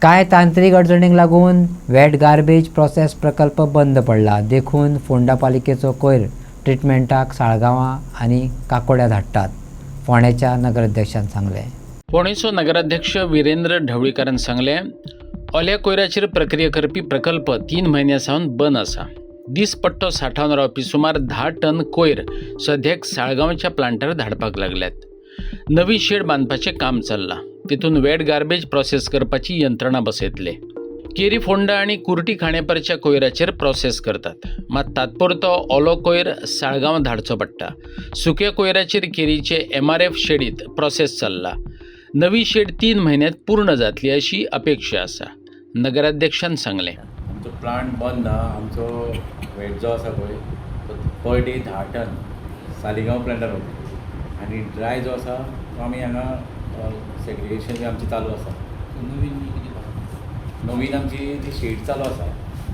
काय तांत्रिक अडचणीक लागून वेट गार्बेज प्रोसेस प्रकल्प बंद पडला. देखून फोंडा पालिकेचो कोयर ट्रीटमेंटाक साळगांवां आनी काकोड्या धाडटात, फोंड्याच्या नगराध्यक्षान सांगलें. फोंडेचो नगराध्यक्ष विरेंद्र ढवळीकारान सांगलें, ओल्या कोयराचेर प्रक्रिया करपी प्रकल्प 3 म्हयन्यां सावन बंद आसा. दिसपट्टो सांठोवन रावपी सुमार 10 टन कोयर सद्याक साळगांवच्या प्लांटार धाडपाक लागल्यात. नवी शेड बांदपाचें काम चल्लां. तितून वेट गार्बेज प्रोसेस करपाची यंत्रणा बसयतले. केरी फोंडा आनी कुर्टी खांडेपारच्या कोयराचेर प्रोसेस करतात. मात तात्पुरतो ओलो कोयर साळगांव धाडचो पडटा. सुक्या कोयराचेर केरीचे MRF शेडीत प्रोसेस चल्ला. नवी शेड 3 म्हयन्यांत पूर्ण जातली अशी अपेक्षा आसा, नगराध्यक्षान सांगलें. आमचो प्लांट बंद आहा. आमचो वेट जो आसा पळय तो पर डे 10 टन सालिगांव प्लांटार वता आनी ड्राय जो आसा तो आमी हांगा सेग्रिगेशन बी आमची चालू आसा. नवीन आमची ती शेड चालू आसा.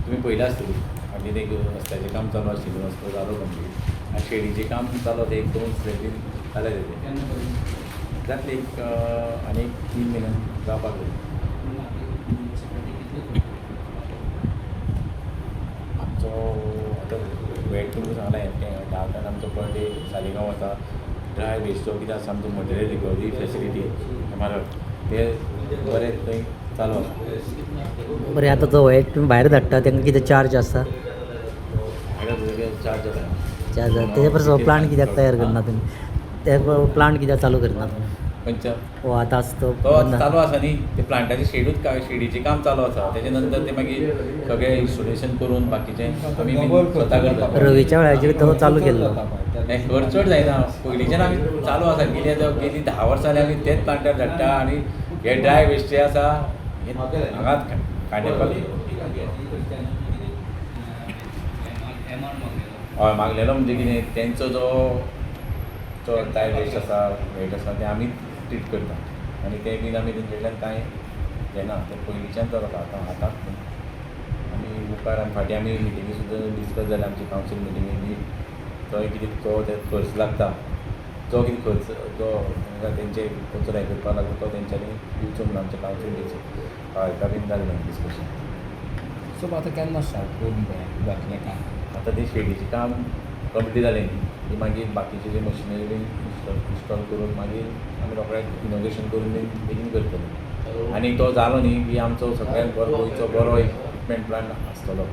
तुमी पयला आसतली आनी एक रस्त्याचें काम चालू आशिल्लें, रस्तो जालो कंप्लीट आनी शेडीचें काम चालू आसा. 1-2 स्लेबी जाले तेजे जातले आनी 3 म्हयन्यान जावपाक जाय. आमचो आतां वेट तुमकां सांगलें तें 10 टन आमचो पर डे सालिगांव वता. ड्राय वेस्टो कितें आसा आमचो मटेरियल रिकवरी फेसिलिटी MRF ते बरें थंय चालू आसा. बरें, आतां तो वेट तुमी भायर धाडटा तांकां कितें चार्ज आसा? हांगा तुजे चार्ज आसा. चार्ज तेजे परस प्लांट कित्याक तयार करना तुमी? ते प्लांट कित्याक चालू करना तुमी? खंयच्या हो आतां आसा तो चालू आसा न्ही. ते प्लांटाचें शेडूच शेडीचें काम चालू आसा. तेजे नंतर ते मागीर सगळें इन्स्टॉलेशन करून बाकीचें आमी स्वता करता. रवीच्या वेळाचेर तो चालू केल्लो. हें खर्च चड जायना. पयलींच्यान आमी चालू आसा. गेली 10 वर्सां जालीं आमी तेच प्लांटार धाडटा आनी हे ड्राय वेस्ट जे आसा हे हांगाच काडपाक हय मागलेलो म्हणजे कितें तेंचो जो ड्राय वेस्ट आसा वेट आसा तें आमी ट्रीट करता आनी तें बीन आमी तेंच्याकडल्यान कांय घेना. तें पयलींच्यान चलता आतां आमी मुखार आनी फाटीं आमी मिटिंगी सुद्दां डिस्कस जाल्या आमची कावन्सील मिटिंगी थंय कितें तो खर्च लागता जो कितें खर्च जो तेंचे कचरो हें करपाक लागता तो तेंच्यांनी दिवचो म्हणून आमच्या कावन्सील हय बीन जाल्लें डिस्कशन. सो आतां केन्ना स्टार्ट करून जातलें काम? आतां तें शेडीचें काम कंप्लीट जालें न्ही की मागीर बाकीचे जे मशिनरी बीन इन्स्टॉल करून मागीर आमी रोखडेंच इनोग्रेशन करून बीन बेगीन करतले. आनी तो जालो न्ही की आमचो सगळ्यांत बरो गोंयचो बरो इक्विपमेंट प्लांट आसतलो.